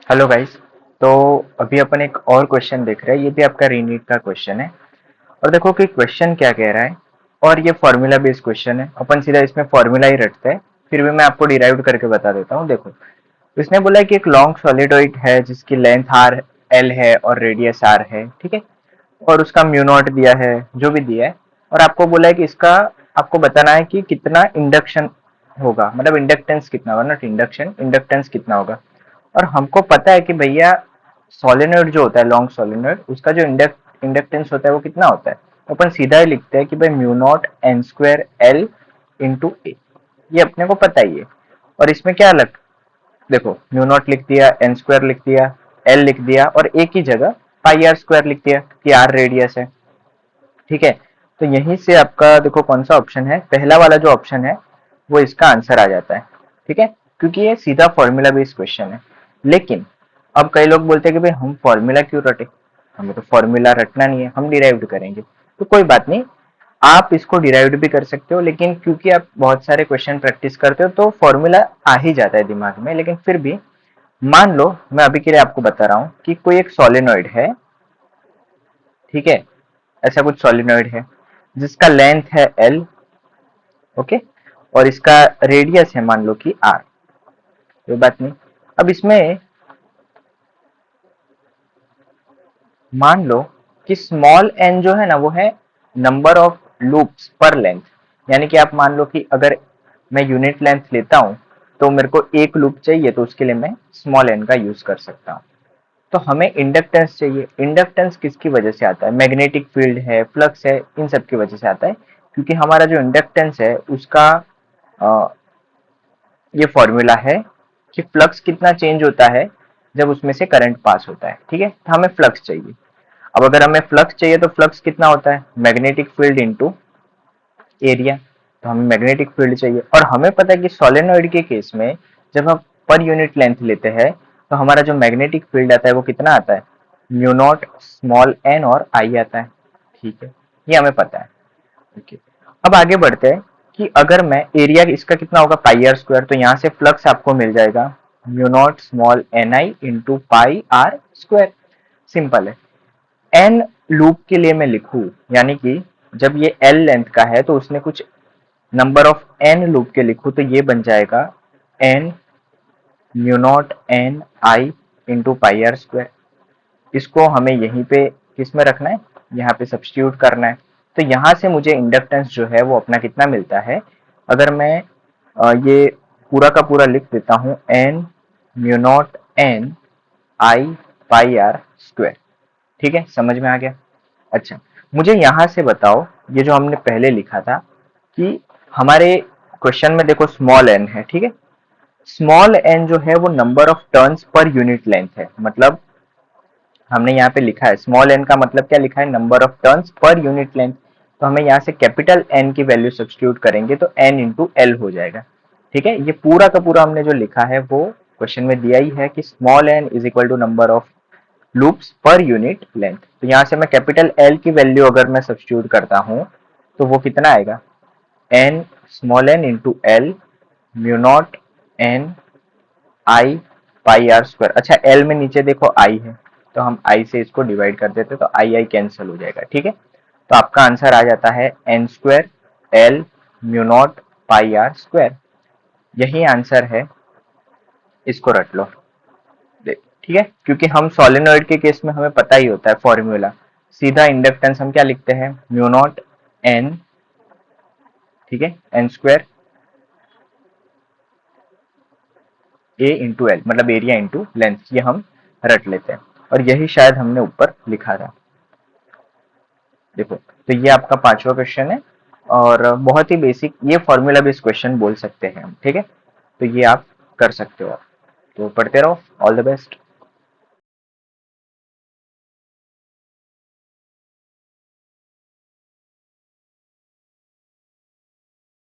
Hello guys. तो अभी अपन एक और क्वेश्चन देख रहे हैं। ये भी आपका रीनीट का क्वेश्चन है। और देखो कि क्वेश्चन क्या कह रहा है। और ये फॉर्मूला बेस्ड क्वेश्चन है, अपन सीधा इसमें फॉर्मूला ही रटते हैं। फिर भी मैं आपको डिराइव करके बता देता हूँ। देखो, इसने बोला है कि एक लॉन्ग सॉलिडॉइड है जिसकी लेंथ आर एल है और रेडियस आर है, ठीक है। और उसका म्यू नॉट दिया है, जो भी दिया है। और आपको बोला है कि इसका आपको बताना है कि कितना इंडक्शन होगा, मतलब इंडक्टेंस कितना होगा, नॉट इंडक्शन, इंडक्टेंस कितना होगा। और हमको पता है कि भैया सोलेनोइड जो होता है, लॉन्ग सोलेनोइड, उसका जो इंडक्टेंस होता है वो कितना होता है। तो अपन सीधा ही लिखते हैं कि भाई mu naught N square L into A. ये अपने को पता ही है। और इसमें क्या अलग, देखो म्यू नॉट लिख दिया, एन स्क्वायर लिख दिया, एल लिख दिया, और एक ही जगह पाई आर स्क्वायर लिख दिया कि आर रेडियस है, ठीक है। तो यहीं से आपका देखो कौन सा ऑप्शन है, पहला वाला जो ऑप्शन है वो इसका आंसर आ जाता है, ठीक है। क्योंकि ये सीधा फॉर्मूला बेस्ड क्वेश्चन है। लेकिन अब कई लोग बोलते हैं कि भाई हम फॉर्मूला क्यों रटे, हमें तो फॉर्मूला रटना नहीं है, हम डिराइव्ड करेंगे। तो कोई बात नहीं, आप इसको डिराइव्ड भी कर सकते हो। लेकिन क्योंकि आप बहुत सारे क्वेश्चन प्रैक्टिस करते हो तो फॉर्मूला आ ही जाता है दिमाग में। लेकिन फिर भी मान लो, मैं अभी के लिए आपको बता रहा हूँ कि कोई एक सोलेनोइड है, ठीक है। ऐसा कुछ सोलेनोइड है जिसका लेंथ है एल, ओके। और इसका रेडियस है मान लो कि आर। कोई बात नहीं। अब इसमें मान लो कि स्मॉल एन जो है ना, वो है नंबर ऑफ लूप्स पर लेंथ। यानी कि आप मान लो कि अगर मैं यूनिट लेंथ लेता हूं तो मेरे को एक लूप चाहिए, तो उसके लिए मैं स्मॉल एन का यूज कर सकता हूं। तो हमें इंडक्टेंस चाहिए। इंडक्टेंस किसकी वजह से आता है, मैग्नेटिक फील्ड है, फ्लक्स है, इन सब की वजह से आता है। क्योंकि हमारा जो इंडक्टेंस है उसका अ, ये फॉर्मूला है कि फ्लक्स कितना चेंज होता है जब उसमें से करंट पास होता है, ठीक है। तो हमें फ्लक्स चाहिए। अब अगर हमें फ्लक्स चाहिए तो फ्लक्स कितना होता है, मैग्नेटिक फील्ड इनटू एरिया। तो हमें मैग्नेटिक फील्ड चाहिए। और हमें पता है कि सोलेनोइड के केस में जब हम पर यूनिट लेंथ लेते हैं तो हमारा जो मैग्नेटिक फील्ड आता है वो कितना आता है, म्यू नॉट स्मॉल एन और आई आता है, ठीक है। ये हमें पता है, ओके। अब आगे बढ़ते हैं कि अगर मैं एरिया इसका कितना होगा, पाई आर स्क्वायर। तो यहाँ से फ्लक्स आपको मिल जाएगा mu naught small N I into pi R square. Simple है। एन लूप के लिए मैं लिखूं, यानी कि जब ये एल लेंथ का है तो उसने कुछ नंबर ऑफ एन लूप के लिखूं, तो ये बन जाएगा N mu naught N I into pi R square. इसको हमें यहीं पे किस में रखना है, यहाँ पे सब्स्टिट्यूट करना है। तो यहाँ से मुझे इंडक्टेंस जो है वो अपना कितना मिलता है। अगर मैं ये पूरा का पूरा लिख देता हूँ, N mu naught N I pi R square, ठीक है। समझ में आ गया। अच्छा, मुझे यहाँ से बताओ, ये जो हमने पहले लिखा था कि हमारे क्वेश्चन में देखो स्मॉल एन है, ठीक है। स्मॉल एन जो है वो number of turns per unit length है। मतलब हमने यहाँ पे लिखा है स्मॉल एन का मतलब क्या लिखा है, number of turns per unit length. तो हमें यहाँ से कैपिटल एन की वैल्यू सब्स्टिट्यूट करेंगे तो एन इंटू एल हो जाएगा, ठीक है। ये पूरा का पूरा हमने जो लिखा है वो क्वेश्चन में दिया ही है कि small N is equal to number of loops per unit length. तो यहाँ से मैं कैपिटल एल की वैल्यू अगर मैं सब्स्टिट्यूट करता हूँ तो वो कितना आएगा, N small N into L mu naught N I pi R square. अच्छा, एल में नीचे देखो आई है, तो हम आई से इसको डिवाइड कर देते तो आई आई कैंसिल हो जाएगा, ठीक है। तो आपका आंसर आ जाता है N square L mu naught pi R square. यही आंसर है, इसको रट लो। ठीक है, क्योंकि हम सोलेनोइड के केस में हमें पता ही होता है फॉर्मूला। सीधा इंडक्टेंस हम क्या लिखते हैं, म्यू नॉट एन, ठीक है, एन स्क्वायर ए इंटू एल, मतलब एरिया इंटू लेंथ, ये हम रट लेते हैं। और यही शायद हमने ऊपर लिखा था। देखो, तो ये आपका पांचवा क्वेश्चन है। और बहुत ही बेसिक, ये फॉर्मूला बेस्ड क्वेश्चन बोल सकते हैं हम, ठीक है। तो ये आप कर सकते हो। तो पढ़ते रहो। All the best.